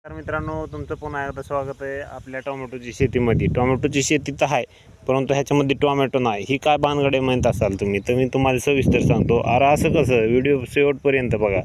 तर मित्रांनो, तुमचं पुन्हा एकदा स्वागत आहे आपल्या टोमॅटोची शेतीमध्ये. टोमॅटोची शेती तर आहे, परंतु ह्याच्यामध्ये टोमॅटो नाही. ही काय भानगड आहे म्हणत असाल तुम्ही, तर मी तुम्हाला सविस्तर सांगतो. अरे असं कसं, व्हिडिओ शेवटपर्यंत बघा.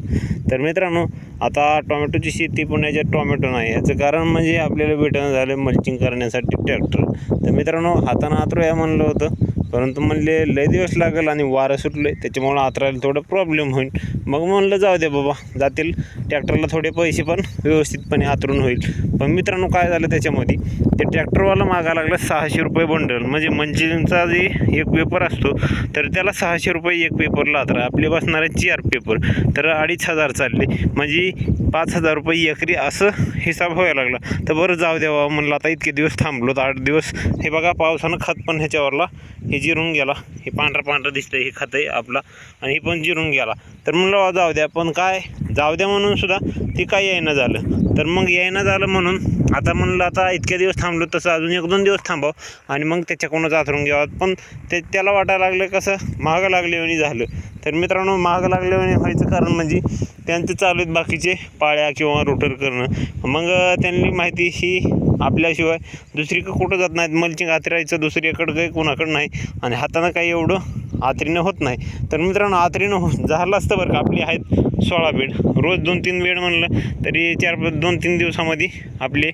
तर मित्रांनो, आता टोमॅटोची शेती पुण्याच्यात टोमॅटो नाही, याचं कारण म्हणजे आपल्याला भेटणं झालं मल्चिंग करण्यासाठी ट्रॅक्टर. तर मित्रांनो, हातानं आतरूया म्हणलं होतं, परंतु म्हणले लय दिवस लागेल आणि वारं सुटलं आहे, त्याच्यामुळं आतरायला थोडं प्रॉब्लेम होईल. मग म्हणलं जाऊ दे बाबा, जातील ट्रॅक्टरला थोडे पैसे पण व्यवस्थितपणे आतरून होईल. पण मित्रांनो, काय झालं त्याच्यामध्ये, ते ट्रॅक्टरवाला मागायला लागला 600 रुपये बंडल. म्हणजे मंचिंगचा जे एक पेपर असतो, तर त्याला 600 रुपये एक पेपरला आतरा. आपले बसणारे 4 पेपर, तर 2500 चालले. म्हणजे 5000 रुपये एकरी असं हिसाब व्हायला लागला. तर बरं जाऊ द्यावा म्हणलं, आता इतके दिवस थांबलो, 8 दिवस. हे बघा, पावसानं खत पण ह्याच्यावरला हे जिरून गेला. हे पांढरं दिसतंय, हे खत आहे आपला, आणि हे पण जिरून गेला. तर म्हणलं जाऊ द्या, पण काय जाऊ द्या म्हणून सुद्धा ते काय यायनं झालं. तर मग यायनं झालं म्हणून आता म्हणलं, आता इतके दिवस थांबलो, तसं अजून 1-2 दिवस थांबावं आणि मग त्याच्याकडूनच आथरून घ्यावं. पण त्याला वाटायला लागलं कसं महाग लागल्यावानी झालं. तर मित्रांनो, महाग लागल्यावानी व्हायचं कारण म्हणजे त्यांचे चालू आहेत बाकीचे पाळ्या किंवा रोटर करणं. मग त्यांनी माहिती ही आपल्याशिवाय दुसरीकडं कुठं जात नाहीत. मल्चिंग आतरायचं दुसरीकडं काही कोणाकडं नाही, आणि हातानं काही एवढं आतरीनं होत नाही. तर मित्रांनो, आतरीनं झालं असतं बरं का. आपली आहेत 16 बेड, रोज 2-3 बेड म्हणलं तरी 2-3 दिवसामध्ये आपले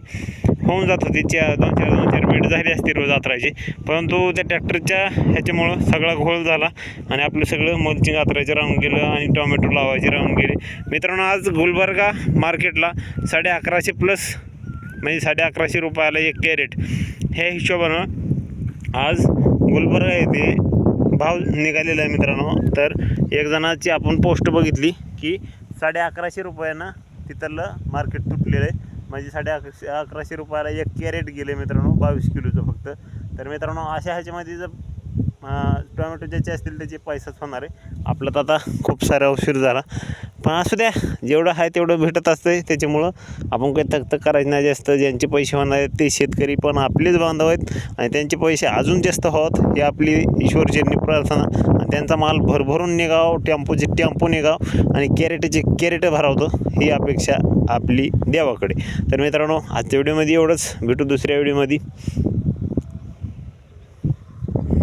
होऊन जात होते. 2-4 बेड झाले असते रोज आतरायचे. परंतु त्या ट्रॅक्टरच्या ह्याच्यामुळं सगळा घोळ झाला आणि आपलं सगळं मल्चिंग आतरायचं राहून गेलं आणि टोमॅटो लावायचे राहून गेले. मित्रांनो, आज गुलबर्गा मार्केटला 1150 प्लस, म्हणजे 1150 रुपयाला 1 कॅरेट, ह्या हिशोबानं आज गुलबर्गा येथे भाव निघालेला आहे मित्रांनो. तर एक जणाची आपण पोस्ट बघितली की 1150 रुपयानं तिथलं मार्केट तुटलेलं आहे. म्हणजे 1150 रुपयाला 1 कॅरेट गेले मित्रांनो, 22 किलोचं फक्त. तर मित्रांनो, अशा ह्याच्यामध्ये जर टोमॅटो ज्याचे असतील त्याचे पैसाच होणार आहे. आपलं तर आता खूप सारा उशीर झाला, पण असू द्या, जेवढं आहे तेवढं भेटत असतं. त्याच्यामुळं आपण काही तक करायचं नाही जास्त. ज्यांचे पैसे होणार आहेत ते शेतकरी पण आपलेच बांधव आहेत, आणि त्यांचे पैसे अजून जास्त होत ही आपली ईश्वरचरणी प्रार्थना. आणि त्यांचा माल भरभरून निघाव, टेम्पो निघाव, आणि कॅरेट भरावतं ही अपेक्षा आपली देवाकडे. तर मित्रांनो, आजच्या व्हिडिओमध्ये एवढंच. भेटू दुसऱ्या व्हिडिओमध्ये.